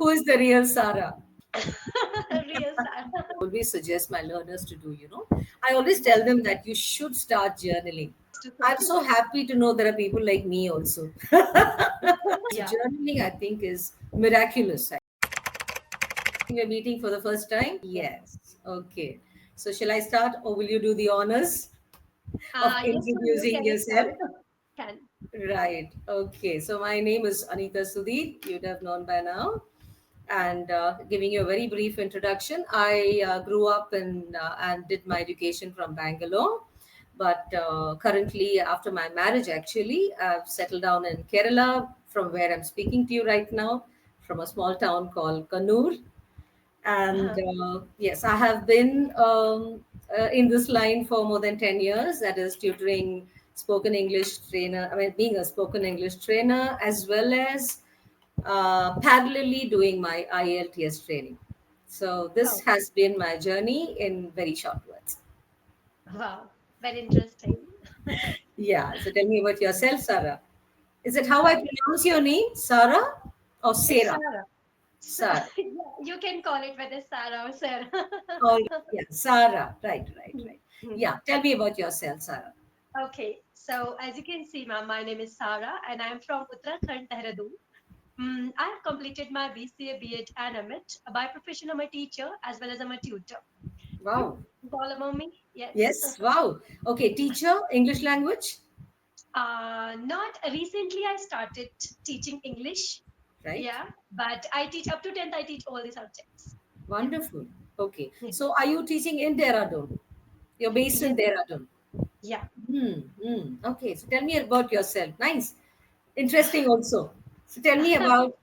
Who is the real Sarah? Real Sarah. Always suggest my learners to do, I always tell them that you should start journaling. I'm so happy to know there are people like me also. So Yeah. journaling, I think, is miraculous. We're meeting for the first time? Yes. Yes. Okay. So shall I start or will you do the honors of Yes, ma'am, you introducing can yourself? start. Can. Right. Okay. So my name is Anitha Sudhir. You'd have known by now. And giving you a very brief introduction, I grew up and did my education from Bangalore. But currently, after my marriage, actually, I've settled down in Kerala, from where I'm speaking to you right now, from a small town called Kannur. And Uh-huh. yes, I have been in this line for more than 10 years. That is tutoring spoken English trainer, I mean, being a spoken English trainer, as well as parallelly doing my IELTS training. So this Oh, has been my journey in very short words. wow. Very interesting. Yeah. So tell me about yourself, Sarah. Is it how I Uh, pronounce your name, Sarah or it's Sarah? Sarah. Sarah. Yeah, you can call it whether Sarah or Sarah. Oh, yeah, Sarah. Right, right, Hmm. right. Hmm. Yeah. Tell me about yourself, Sarah. Okay, so as you can see, ma'am, my name is Sarah and I'm from Uttarakhand, Dehradun. I have completed my BCA, B.Ed and MIT. By profession, I'm a teacher as well as I'm a tutor. Hmm, Wow. it's all about me? Yes. Yes. Wow. Okay. Teacher, English language. Not recently, I started teaching English. Right. Yeah, but I teach up to 10th, I teach all the subjects. Yeah. Wonderful. Okay. Yeah. So are you teaching in Dehradun? You're based in Yes. Dehradun. Yeah. Okay. So tell me about yourself. Nice. Interesting also. So tell me about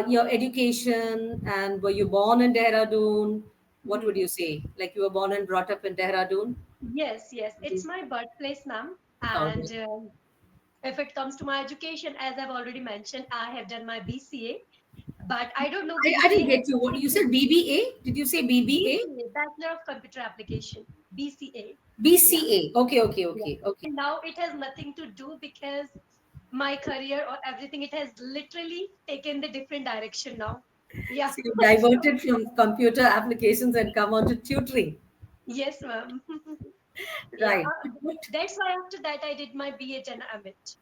your education and were you born in Dehradun? What would Mhm. you say? Like you were born and brought up in Dehradun? Yes, yes. It's my birthplace, ma'am. All right. And if it comes to my education, as I've already mentioned, I have done my BCA, but I don't know I didn't BCA get you. What you said? BBA? Did you say BBA? BCA, Bachelor of Computer Application, BCA. Yeah. BCA. Okay, okay, Yeah. okay, okay. And now it has nothing to do because my career or everything, it has literally taken the different direction now. Yeah. So you So, diverted from computer applications and come on to tutoring. yes, ma'am. Yeah. Right. Good. That's why after that I did my B.Ed and MIT.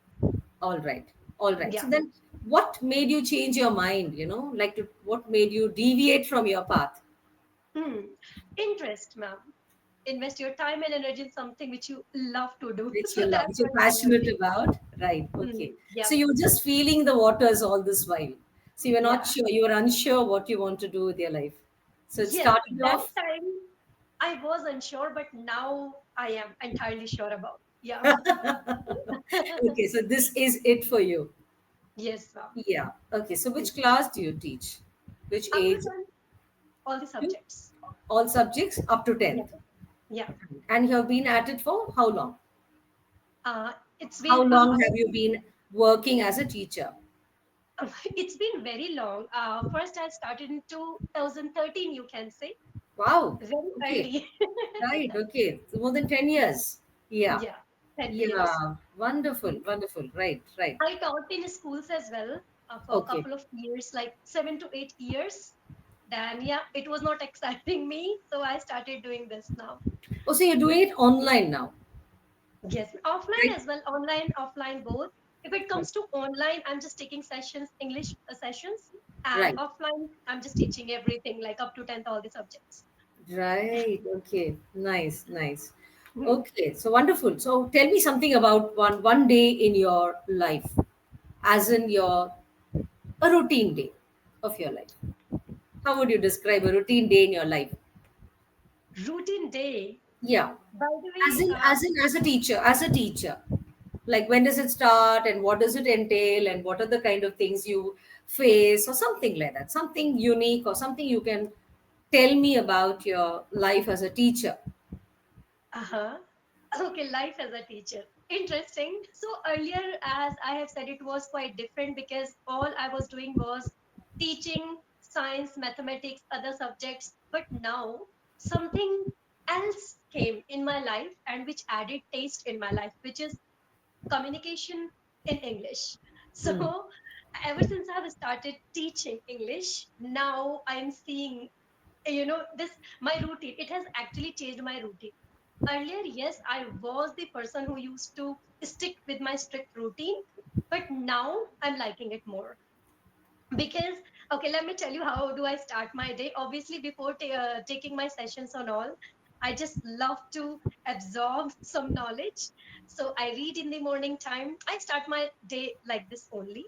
All right. All right. So Yeah. then what made you change your mind, what made you deviate from your path? Hmm. Interest, ma'am. Invest your time and energy in something which you love to do. Which So you love, that's which you're what I have passionate been. about. Right. Hmm. Okay. Yeah. So you were just feeling the waters all this while. So you were not Yeah. sure, you were unsure what you want to do with your life. So it Yes. started That off. time I was unsure, but now I am entirely sure about. Yeah. Okay, so this is it for you. Yes, ma'am. Yeah. Okay. So which class do you teach? Which Up to age? 10, all the You? subjects. All subjects up to Yeah. 10th. Yeah. And you have been at it for how long? It's How been long have you been working as a teacher? it's been very long. First I started in 2013, you can say. Wow. Very Okay. early. Right. Okay. So more than 10 years. Yeah. Yeah. 10 years. Yeah. Wonderful. Wonderful. Right. Right. I taught in schools as well for a Okay. couple of years, like 7 to 8 years. Then, yeah, it was not exciting me. So I started doing this now. Oh, so you're doing it online now, Yes, offline right? as well, online, offline, both. If it comes to online, I'm just taking sessions, English sessions, and Right. offline, I'm just teaching everything, like up to 10th, all the subjects. Right. Okay. Nice. Nice. Hmm. Okay. So wonderful. So tell me something about one day in your life, as in your a routine day of your life. How would you describe a routine day in your life? Routine day. Yeah. By the As way, in, as a teacher, like when does it start and what does it entail and what are the kind of things you face or something like that, something unique or something you can tell me about your life as a teacher. uh-huh. Okay, life as a teacher. Interesting. So earlier, as I have said, it was quite different because all I was doing was teaching science, mathematics, other subjects. But now something else came in my life and which added taste in my life, which is communication in English. Hmm. So ever since I've started teaching English, now I'm seeing, this my routine. It has actually changed my routine. Earlier, yes, I was the person who used to stick with my strict routine, but now I'm liking it more. Because, okay, let me tell you how do I start my day. Obviously, before taking my sessions on all, I just love to absorb some knowledge. So I read in the morning time. I start my day like this only.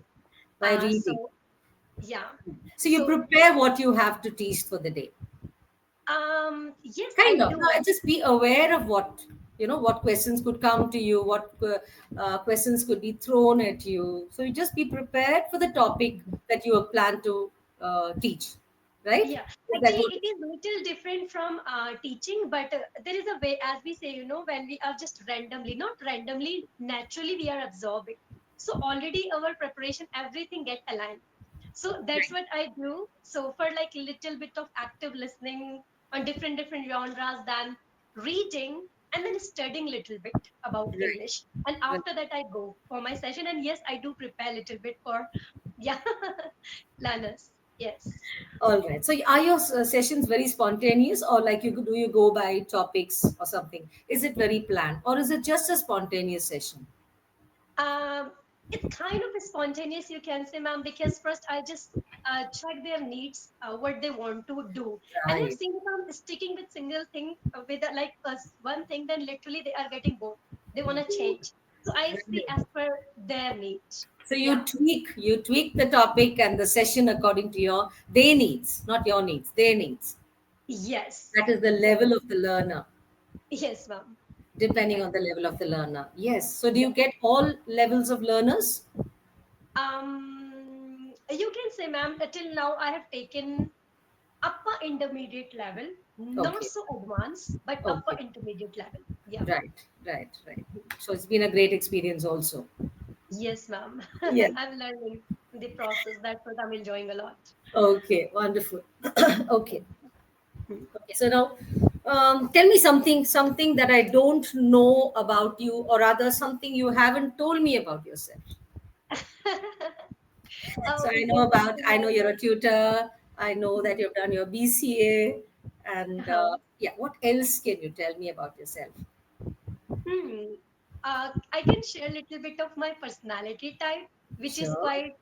By reading. So yeah. So you So prepare what you have to teach for the day. yes, Kind I of. do. Just be aware of what, what questions could come to you, what questions could be thrown at you. So you just be prepared for the topic that you have planned to teach, right? Yeah, Is that actually, what? it is little different from teaching, but there is a way, as we say, when we are just randomly, not randomly, naturally we are absorbing. So already our preparation, everything get aligned. So that's what I do. So for like little bit of active listening on different genres than reading and then studying little bit about Right. English. And Right. after that I go for my session. And yes, I do prepare a little bit for yeah learners. Yes. All right. So are your sessions very spontaneous, or like do you go by topics or something? Is it very planned, or is it just a spontaneous session? Um, it's kind of spontaneous, you can say, ma'am, because first I just check their needs, what they want to do. And I've Right. seen them sticking with single thing with like one thing, then literally they are getting bored. They want to change. So I see Right. as per their needs. So Yeah. you tweak the topic and the session according to their needs, not your needs, their needs. Yes. That is the level of the learner, Yes, ma'am. depending on the Exactly. level of the learner. Yes. So do Yeah. you get all levels of learners? You can say, ma'am, till now I have taken upper intermediate level, not Okay. so advanced, but upper Okay. intermediate level. Yeah. Right. Right. Right. So it's been a great experience also. Yes, ma'am. Yeah. I'm learning the process. That's what I'm enjoying a lot. Okay. Wonderful. Okay. Hmm. Okay. So now, tell me something that I don't know about you, or rather something you haven't told me about yourself. So We can come to I know my you're a tutor. I know that Mhm. you've done your BCA. And uh, yeah, what else can you tell me about yourself? hmm. I can share a little bit of my personality type, which is Sure. quite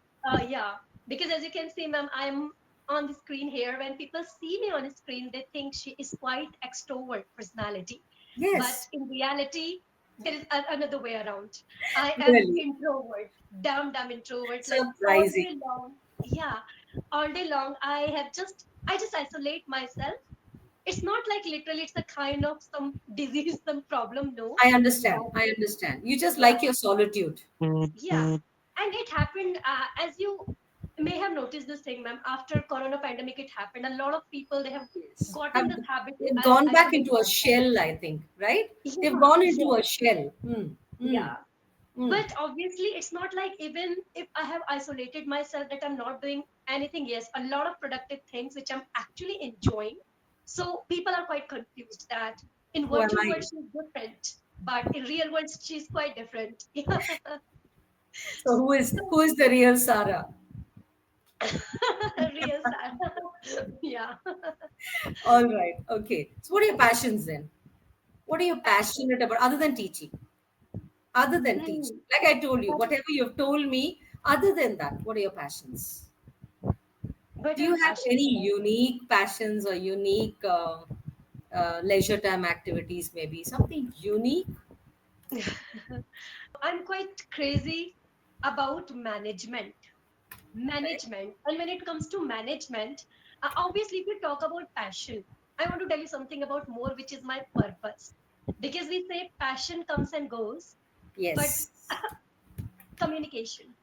yeah. Because as you can see, ma'am, I'm on the screen here. When people see me on the screen, they think she is quite extrovert personality. But Yes. in reality, there is another way around. I am Really. introvert, damn introvert. Like all Surprising. day long, yeah, all day long. I just isolate myself. It's not like literally it's a kind of some disease, some problem, no. I understand. But I understand. You just yeah, like your solitude. yeah. And it happened, as you may have noticed this thing, ma'am, after corona pandemic, it happened. A lot of people, they have Yes. gotten Have this habit to they've gone back isolate into a themselves. shell, I think, right? They've Yeah, gone into yeah, a shell. yeah. Mm. But obviously, it's not like even if I have isolated myself that I'm not doing anything. Yes, a lot of productive things which I'm actually enjoying. So people are quite confused that in Who am virtual world I? she's different, but in real world she's quite different. Yeah. So So, who is the real Sarah? real sad. Yeah. All right. Okay. So what are your passions then? What are you Passion. passionate about other than teaching? Other than teaching, Hmm. like I told you, whatever you've told me, other than that, what are your passions? What Do you I'm have passionate any about. unique passions or unique leisure time activities? Maybe something unique. I'm quite crazy about management. Okay. And when it comes to management, obviously, if we talk about passion, I want to tell you something about more, which is my purpose. Because we say passion comes and goes, but Yes. communication,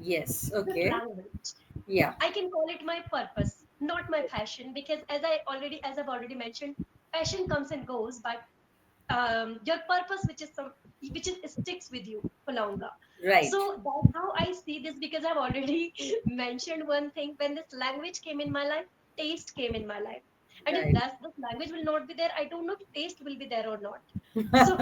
Yes. this Okay. language, Yeah. I can call it my purpose, not my passion, because as I've already mentioned, passion comes and goes, but your purpose, which is sticks with you for longer. Right. So that's how I see this, because I've already mentioned one thing. When this language came in my life, taste came in my life. And if Right. this language will not be there, I don't know if taste will be there or not. So,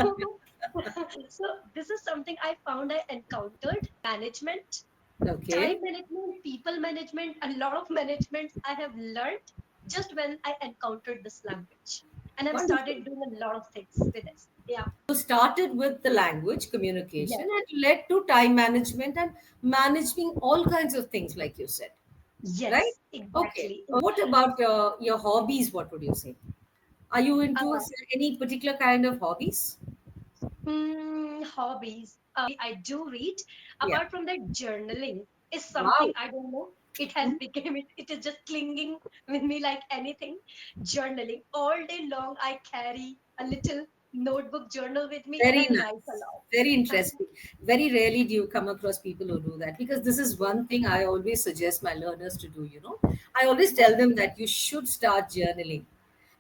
so this is something I found I encountered management. Okay. Time management, people management, a lot of managements I have learned just when I encountered this language. And I've Wonderful. started doing a lot of things with this. Yeah. So started with the language communication Yes. and led to time management and managing all kinds of things, like you said, right? Yes. Okay. Exactly. What about your hobbies? What would you say? Are you into Uh, any particular kind of hobbies? Hobbies. I do read. Yeah. Apart from that, journaling is something Wow. I don't know. It has become it is just clinging with me like anything. Journaling all day long. I carry a little notebook journal with me, and Very I write a nice. Very lot. interesting. Very rarely do you come across people who do that, because this is one thing I always suggest my learners to do. I always tell them that you should start journaling.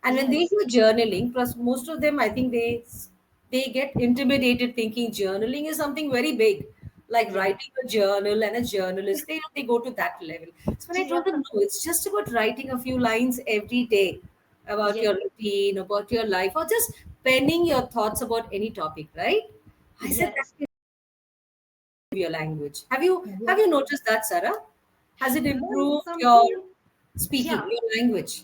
And when they Yes. do journaling, plus most of them, I think they get intimidated thinking journaling is something very big, like Yeah. writing a journal and a journalist. They go to that level. So when I Yeah. told them, no, it's just about writing a few lines every day about Yes. your routine, about your life, or just penning your thoughts about any topic, right? I said that Yes. can improve your language. Have you Yes. noticed that, Sarah? Has it Ma'am, improved your something. speaking, Yeah. your language?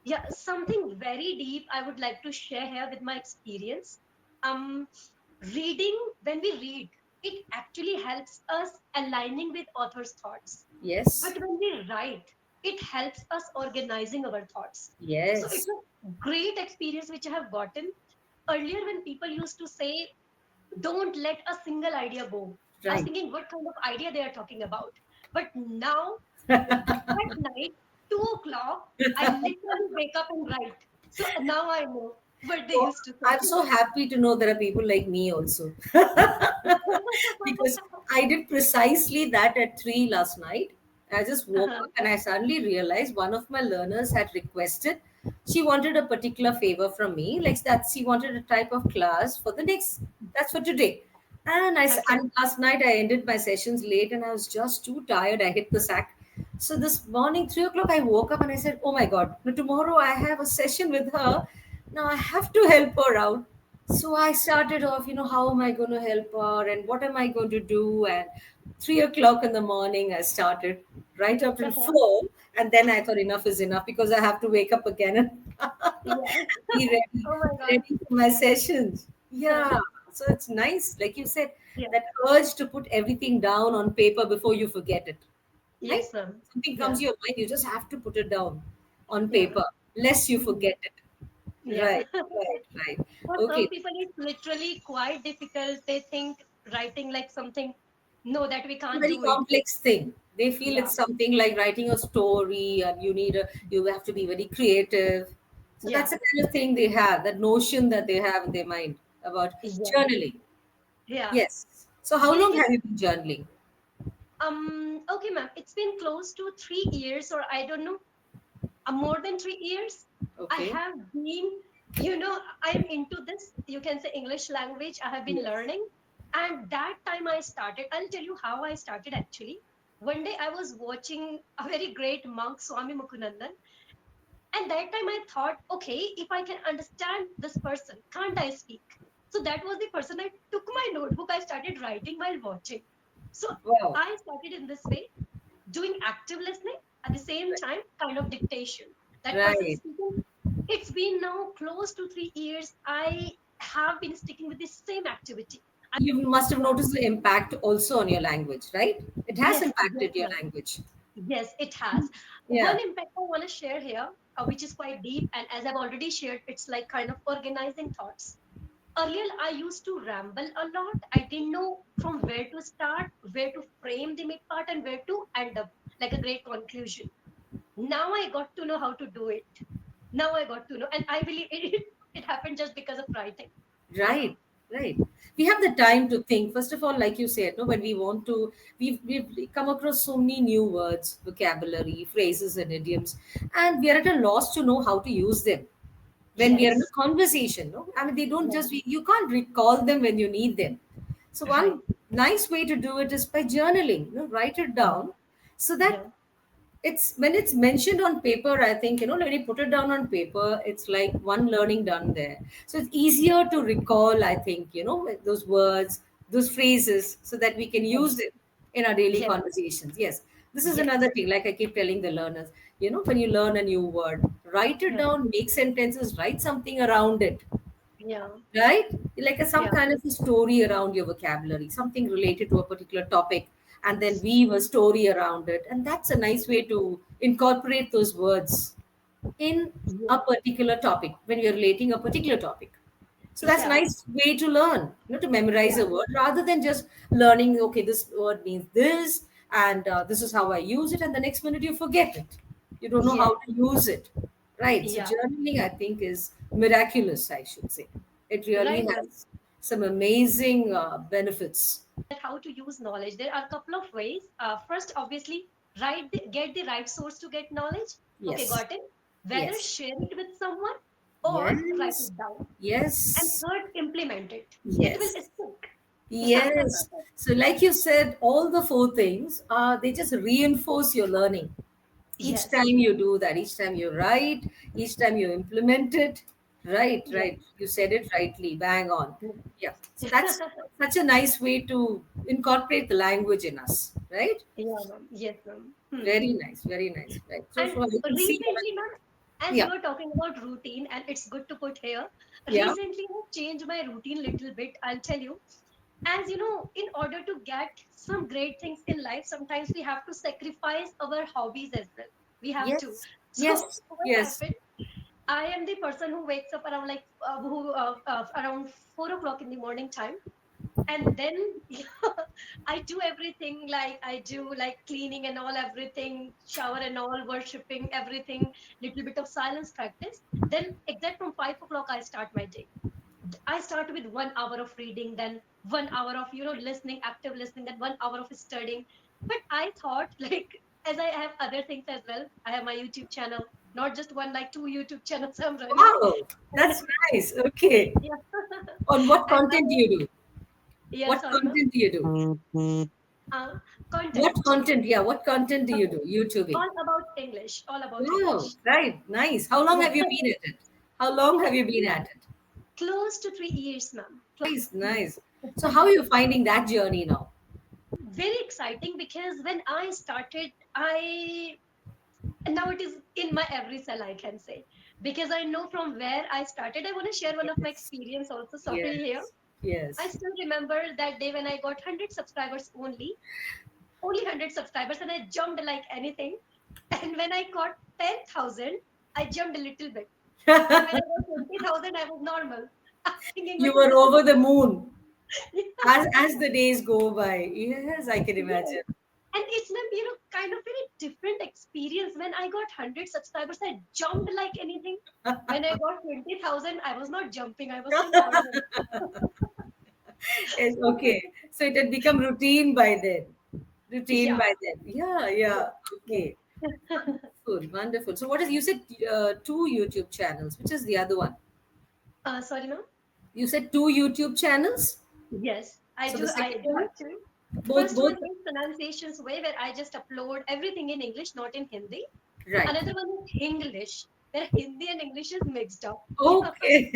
Yeah. Something very deep I would like to share here with my experience. Um, Reading, when we read, it actually helps us aligning with author's thoughts. Yes. But when we write, it helps us organizing our thoughts. So it's Yes. a great experience which I have gotten. Earlier, when people used to say, don't let a single idea go, I was Right. thinking what kind of idea they are talking about. But now, at night, 2 o'clock, I literally wake up and write. So now I know what they Oh, used to I'm say. so happy to know there are people like me also. Because I did precisely that at 3 last night. I just woke Uh-huh. up and I suddenly realized one of my learners had requested, she wanted a particular favor from me, like that she wanted a type of class for the next, that's for today. Okay. And last night I ended my sessions late and I was just too tired. I hit the sack. So this morning, 3 o'clock, I woke up and I said, oh my God, now tomorrow I have a session with her. Now I have to help her out. So I started off, how am I going to help her and what am I going to do? And 3 o'clock in the morning, I started right up till Uh-huh. 4. And then I thought enough is enough because I have to wake up again and Yes. be ready, Oh my God. ready for my sessions. Huh. Yeah. So it's nice, like you said, Yeah. that urge to put everything down on paper before you forget it. Right? Yes, ma'am. Something comes Yeah. to your mind, you just have to put it down on Yeah. paper, lest you Mhm. forget it. Yeah. Right, right, right. For some Okay. people, it's literally quite difficult. They think writing like something, no, that we A can't very do it. complex thing. They feel Yeah. it's something like writing a story, and you have to be very creative. So that's Yeah. the kind of thing they have, that notion that they have in their mind about Yeah. journaling. Yeah. Yes. So how Thing long is, have you been journaling? okay, ma'am, it's been close to 3 years, or I don't know, more than 3 years. I Okay. have been, I'm into this, you can say English language. I have been Yes. learning. And that time I started, I'll tell you how I started actually. One day I was watching a very great monk, Swami Mukunandan. And that time I thought, okay, if I can understand this person, can't I speak? So that was the person. I took my notebook, I started writing while watching. So Wow. I started in this way, doing active listening at the same time, kind of dictation. That person Right. speaking. It's been now close to 3 years. I have been sticking with the same activity. You must have Yeah. noticed the impact also on your language, right? It has Yes, yes, impacted your ma'am. language. Yes, it has. Yeah. One impact I want to share here, which is quite deep, and as I've already shared, it's like kind of organizing thoughts. Earlier, I used to ramble a lot. I didn't know from where to start, where to frame the mid part, and where to end up like a great conclusion. Now I got to know how to do it. Now I got to know, and I believe it happened just because of writing. Yeah. Right, right. We have the time to think. First of all, like you said, no, when we want to, we've come across so many new words, vocabulary, phrases, and idioms, and we are at a loss to know how to use them when we are in a Yes. conversation. No, I mean they don't Yeah. just you can't recall them when you need them. So Right. one nice way to do it is by journaling. Write it Yeah. down so that Yeah. it's when it's mentioned on paper. I think when you put it down on paper, it's like one learning done there, so it's easier to recall. I think those words, those phrases, so that we can Yeah. use it. in our daily Yes. conversations. Yes, this is another Yes. thing. Like I keep telling the learners, when you learn a new word, write it Yeah. down, make sentences, write something around it, Yeah. right? Like some Yeah. kind of a story around your vocabulary, something related to a particular topic, and then weave a story around it. And that's a nice way to incorporate those words in a Yeah. particular topic when you're relating a particular topic. So that's a Yeah. nice way to learn, to memorize Yeah. a word rather than just learning, okay, this word means this, and this is how I use it, and the next minute you forget it. You don't know how Yes. to use it. Right. So Yeah. journaling, I think, is miraculous, I should say. It really Right, ma'am. has some amazing benefits. That how to use knowledge. There are a couple of ways. First, obviously, get the right source to get knowledge. Okay, Yes. got it. Whether Yes. share it with someone or write Yes. it down. And Yes. third, implement it. It will Yes. stick. Yeah. Yes. So, like you said, all the four things, they just reinforce your learning. Each time Yes. you do that, each time you write, each time you implement it. Right, Yes. right. You said it rightly, bang on. Yes. Yeah. So, that's such a nice way to incorporate the language in us, right? Yeah, ma'am. Yes, ma'am. Very nice, very nice. Right. So, And so I can see. recently, ma'am, as Yeah, you were talking about routine, and it's good to put here, yeah. recently I've changed my routine little bit. I'll tell you. As you know, in order to get some great things in life, sometimes we have to sacrifice our hobbies as well. We have to. Yes, So yes, what yes. happened? I am the person who wakes up around like who around 4 o'clock in the morning time, and then I do everything, like I do like cleaning and all, everything, shower and all, worshipping, everything, little bit of silence practice. Then exact from 5 o'clock I start my day. I start with 1 hour of reading, then 1 hour of listening, active listening, then 1 hour of studying. But I thought like, as I have other things as well, I have my YouTube channel, not just one, like two YouTube channels I'm running. Wow, And that's nice. Okay. yeah, On what and I content do you do? yeah, What sorry, ma'am. content do you do? Uh, What Content. content? Yeah, what content do you Okay, do? YouTubing. all about English, all about Wow, English. right. Nice. How long Yeah, have you been at it? How long have it's you been been at it? close to 3 years, ma'am. Nice, nice. So how are you finding that journey now? Very exciting because when I started, I and now it is in my every cell, I can say, because I know from where I started. I want to share one of my Yes, experience also. Sorry here. yes, I yes. still remember that day when I got 100 subscribers only 100 subscribers, and I jumped like anything. And when I got 10,000, I jumped a little bit. And when I got 20,000, I was normal. I'm thinking, You what is were this? over the moon Yeah. as the days go by. Yes, I can Yes. imagine. And it's been, kind of very different experience. When I got 100 subscribers, I jumped like anything. When I got 20,000, I was not jumping. I was still normal. Yes, okay. So it had become routine by then. Routine Yeah. by then. Yeah, Yes. yeah. Yes. Okay. Wonderful, wonderful. So what is you said two YouTube channels. Which is the other one? Sorry, ma'am. You said two YouTube channels. Yes, I So do. the I second do one, actually. both First one both is pronunciations way, where I just upload everything in English, not in Hindi. right. Another one is English, where Hindi and English is mixed up. Yeah. Okay.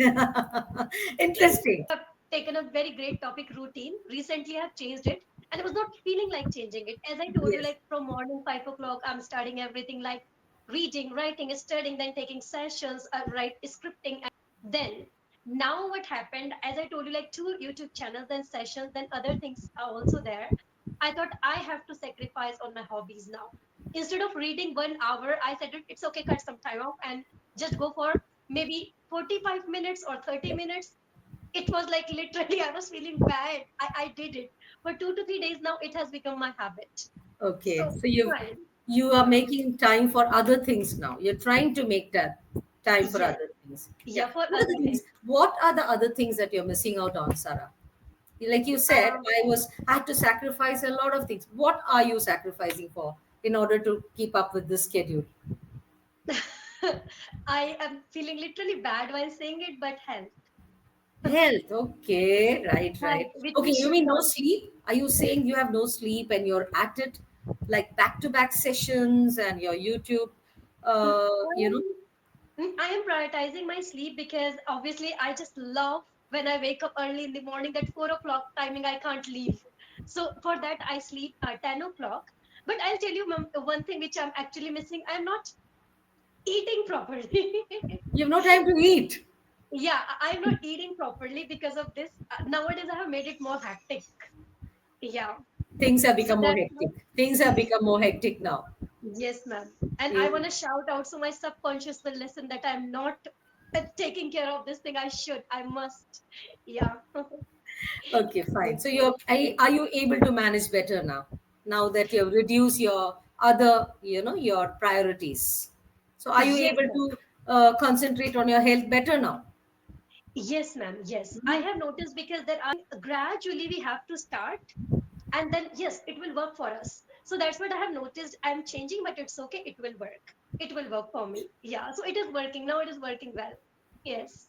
Interesting. I've taken a very great topic, routine. Recently, I've changed it, and I was not feeling like changing it. As I told you, Yes. like from morning 5 o'clock, I'm starting everything like reading, writing, studying, then taking sessions, write scripting, and then now what happened? As I told you, like two YouTube channels, then sessions, then other things are also there. I thought I have to sacrifice on my hobbies now. Instead of reading 1 hour, I said it's okay, cut some time off and just go for maybe 45 minutes or 30 minutes. It was like literally I was feeling bad. I did it. For 2 to 3 days now, it has become my habit. Okay. So So fine. you are Yeah. making time for other things now. You're trying to make that time for Yes. other things. Yeah. Yeah, for What are other the things? things. What are the other things that you're missing out on, Sarah? Like you said, Um, I had to sacrifice a lot of things. What are you sacrificing for in order to keep up with this schedule? I am feeling literally bad while saying it, but health. Health. Okay. Right, Health, right. which we Okay. You should mean no not. sleep? Are you saying you have no sleep and you're at it like back to back sessions and your YouTube, Mm, uh, you know? I am prioritizing my sleep because obviously I just love when I wake up early in the morning, that 4 o'clock timing, I can't leave. So for that, I sleep 10 o'clock. But I'll tell you one thing which I'm actually missing. I'm not eating properly. You have no time to eat. Yeah, I'm not eating properly because of this. Nowadays, I have made it more hectic. Yeah. Things have So become more that's hectic. Things have become more hectic now. yes, ma'am. And I Yeah. want to shout out so my subconscious will listen that I'm not taking care of this thing. I should. I must. Yeah. Okay, fine. So Yes. are you able to manage better now? Now that you have reduced your other, your priorities. So are you Yes, able ma'am. to concentrate on your health better now? Yes, ma'am. Yes. I have noticed because there are gradually we have to start and then yes, it will work for us. So that's what I have noticed. I'm changing, but it's okay. It will work. It will work for me. Yeah. So it is working. Now it is working well. Yes.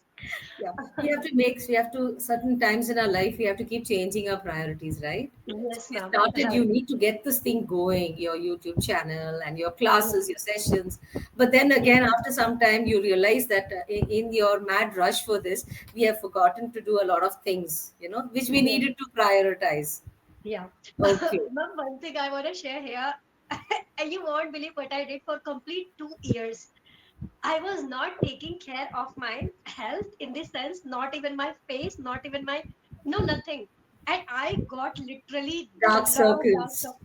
Yeah, we have to, certain times in our life, we have to keep changing our priorities, right? So Yes, we ma'am. started, Right. you need to get this thing going, your YouTube channel and your classes, Yes. your sessions. But then Yes. again, after some time, you realize that in your mad rush for this, we have forgotten to do a lot of things, which we Yes. needed to prioritize. Yeah. Okay. Ma'am, one thing I want to share here, and you won't believe what I did for complete 2 years. I was not taking care of my health in the sense, not even my face, not even my, no, nothing. And I got literally a Dark lot of dark circles. circles.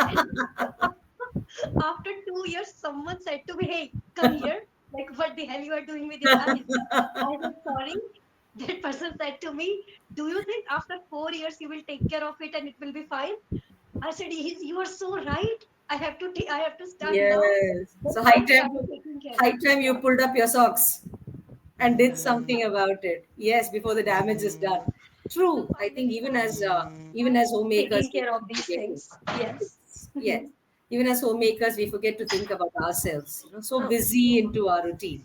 And after 2 years, someone said to me, "Hey, come here. Like, what the hell you are doing with your eyes?" I said, "Sorry." That person said to me, "Do you think after 4 years you will take care of it and it will be fine?" I said, "You are so right. I have to start now." Yes. Then So I started taking care. high time you Yeah. pulled up your socks and did something about it. Yes, before the damage is done. So True. I think finally, ma'am, I even as am homemakers, taking we care of these forget to. things. Yes. Yes. Yes. Even as homemakers, we forget to think about ourselves. So Oh, busy into our routine.